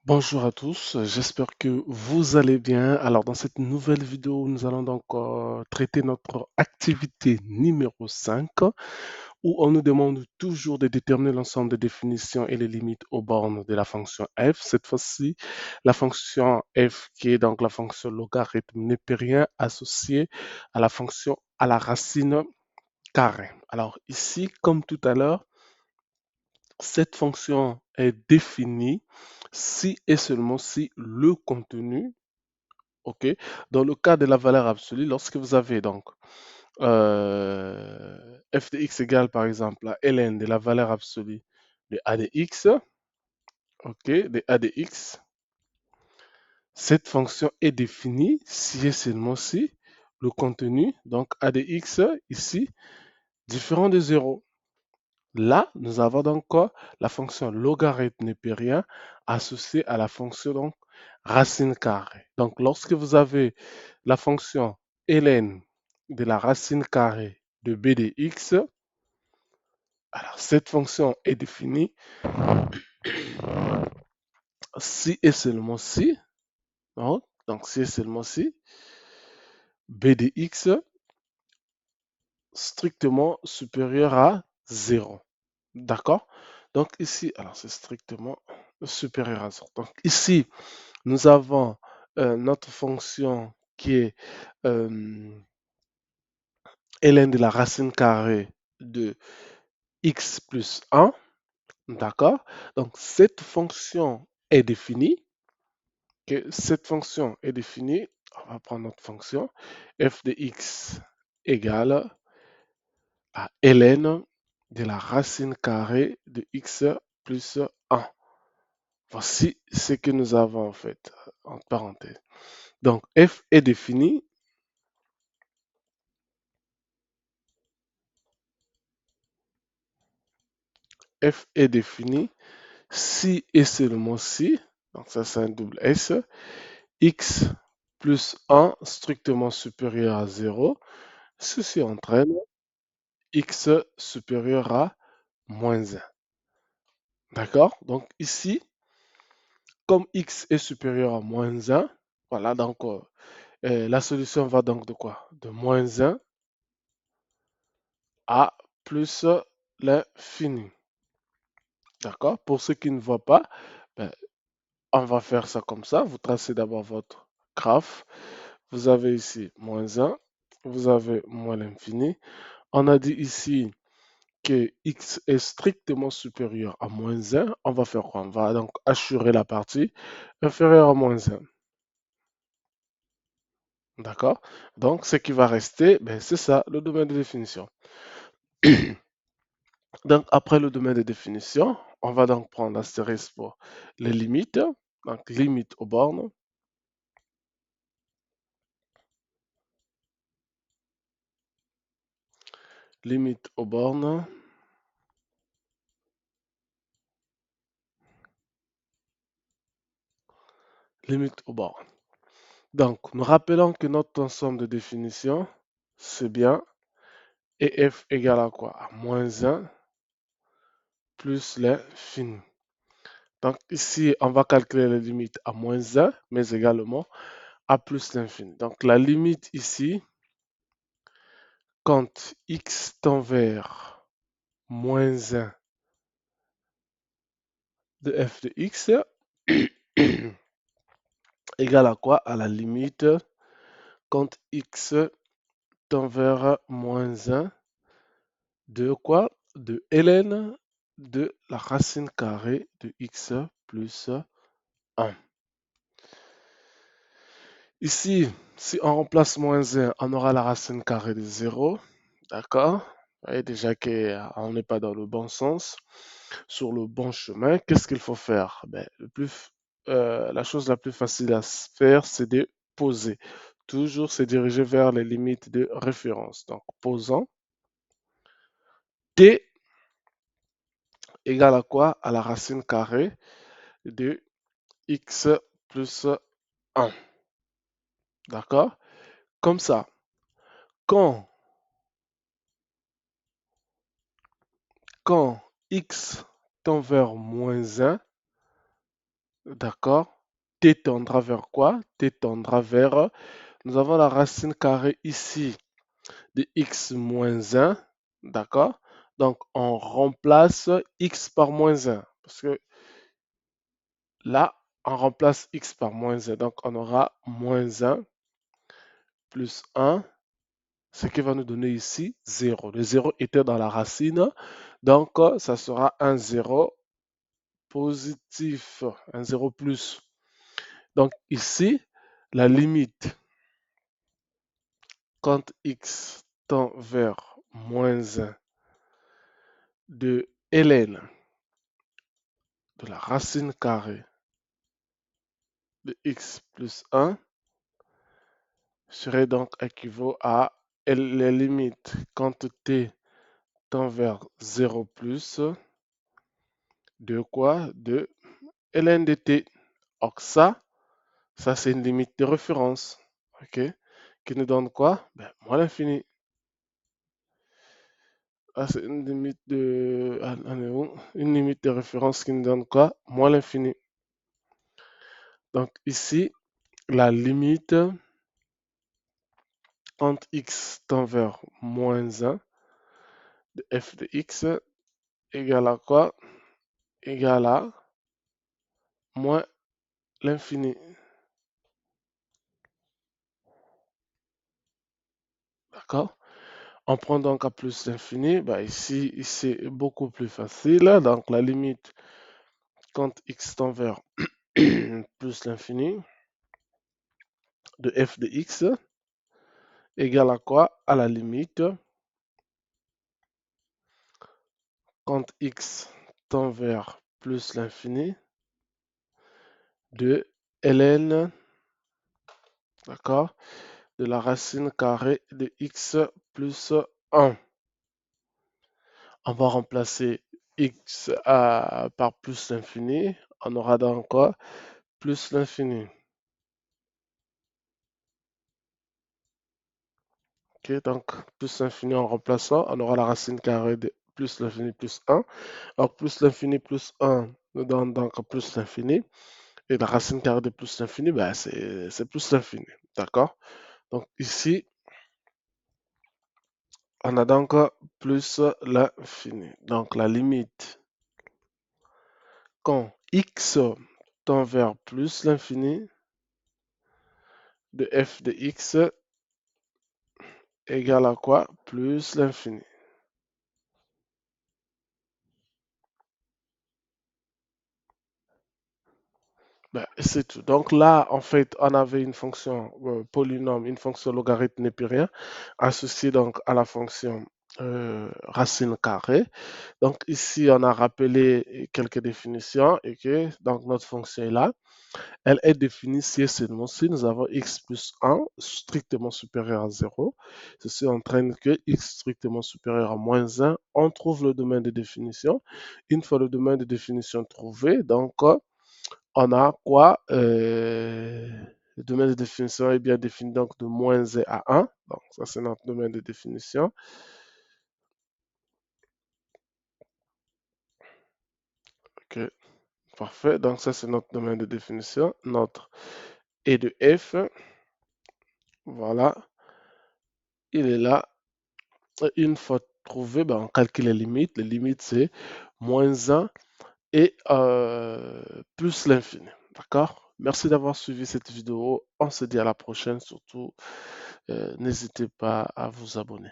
Bonjour à tous, j'espère que vous allez bien. Alors, dans cette nouvelle vidéo, nous allons donc traiter notre activité numéro 5, où on nous demande toujours de déterminer l'ensemble des définitions et les limites aux bornes de la fonction f. Cette fois-ci, la fonction f, qui est donc la fonction logarithme népérien associée à la fonction à la racine carrée. Alors ici, comme tout à l'heure, cette fonction est définie si et seulement si le contenu, ok, dans le cas de la valeur absolue, lorsque vous avez donc f de x égale par exemple à ln de la valeur absolue de a de x, ok, de a de x, cette fonction est définie si et seulement si le contenu, donc a de x ici, différent de 0. Là, nous avons donc quoi? La fonction logarithme népérien associée à la fonction donc racine carrée. Donc, lorsque vous avez la fonction ln de la racine carrée de b de x, alors cette fonction est définie si et seulement si, donc si et seulement si b de x strictement supérieur à 0. D'accord? Donc ici, alors c'est strictement supérieur à 0. Donc ici, nous avons notre fonction qui est ln de la racine carrée de x plus 1. D'accord? Donc cette fonction est définie. Cette fonction est définie. On va prendre notre fonction f de x égale à ln de la racine carrée de x plus 1. Voici ce que nous avons en fait, entre parenthèses. Donc, f est défini. F est défini si et seulement si, donc ça c'est un double S, x plus 1 strictement supérieur à 0, ceci entraîne x supérieur à moins 1. D'accord? Donc ici, comme x est supérieur à moins 1, voilà, donc la solution va donc de quoi? De moins 1 à plus l'infini. D'accord? Pour ceux qui ne voient pas, ben, on va faire ça comme ça. Vous tracez d'abord votre graphe. Vous avez ici moins 1, vous avez moins l'infini. On a dit ici que x est strictement supérieur à moins 1. On va faire quoi? On va donc assurer la partie inférieure à moins 1. D'accord? Donc, ce qui va rester, ben, c'est ça, le domaine de définition. Donc, après le domaine de définition, on va donc prendre astérisque pour les limites. Donc, limite aux bornes. Limite aux bornes. Limite aux bornes. Donc, nous rappelons que notre ensemble de définitions, c'est bien et f égale à quoi? À moins 1 plus l'infini. Donc, ici, on va calculer la limite à moins 1, mais également à plus l'infini. Donc, la limite ici, quand x tend vers moins 1 de f de x, égale à quoi? À la limite quand x tend vers moins 1 de quoi? De ln de la racine carrée de x plus 1. Ici, si on remplace moins 1, on aura la racine carrée de 0. D'accord? Vous voyez déjà qu'on n'est pas dans le bon sens, sur le bon chemin. Qu'est-ce qu'il faut faire? Ben, la chose la plus facile à faire, c'est de poser. Toujours se diriger vers les limites de référence. Donc, posant t égale à quoi? À la racine carrée de x plus 1. D'accord? Comme ça, quand, quand x tend vers moins 1, d'accord? T tendra vers quoi? T tendra vers, nous avons la racine carrée ici de x moins 1, d'accord? Donc, on remplace x par moins 1, parce que là, on remplace x par moins 1. Donc, on aura moins 1 plus 1, ce qui va nous donner ici 0. Le 0 était dans la racine, donc ça sera un 0 positif, un 0 plus. Donc, ici, la limite quand x tend vers moins 1 de ln de la racine carrée de x plus 1 serait donc équivaut à les limites quand t tend vers 0 plus de quoi? De ln de t. Donc ça c'est une limite de référence, ok? Qui nous donne quoi? Ben, moins l'infini. Ah, c'est une limite de... ah, on est où? Une limite de référence qui nous donne quoi? Moins l'infini. Donc ici, la limite quand x tend vers moins 1 de f de x égale à quoi? Égale à moins l'infini. D'accord? On prend donc à plus l'infini. Bah ici, c'est beaucoup plus facile. Donc la limite quand x tend vers plus l'infini de f de x égale à quoi? À la limite quand x tend vers plus l'infini de ln, d'accord, de la racine carrée de x plus 1. On va remplacer x par plus l'infini. On aura donc quoi? Plus l'infini. Ok, donc plus l'infini en remplaçant, on aura la racine carrée de plus l'infini plus 1. Alors plus l'infini plus 1 nous donne donc plus l'infini. Et la racine carrée de plus l'infini, ben, c'est plus l'infini. D'accord? Donc ici, on a donc plus l'infini. Donc la limite quand x tend vers plus l'infini de f de x égale à quoi? Plus l'infini. Ben, c'est tout. Donc là, en fait, on avait une fonction polynôme, une fonction logarithme népérien associée donc à la fonction racine carrée. Donc ici, on a rappelé quelques définitions et que donc notre fonction est là. Elle est définie si et seulement si nous avons x plus 1 strictement supérieur à 0. Ceci entraîne que x strictement supérieur à moins 1, on trouve le domaine de définition. Une fois le domaine de définition trouvé, donc on a quoi? Le domaine de définition est bien défini donc de moins 1 à 1. Donc ça c'est notre domaine de définition. Ok, parfait. Donc ça c'est notre domaine de définition. Notre et de f, voilà, il est là. Une fois trouvé, ben, on calcule les limites. Les limites, c'est moins 1 et plus l'infini. D'accord? Merci d'avoir suivi cette vidéo. On se dit à la prochaine. Surtout, n'hésitez pas à vous abonner.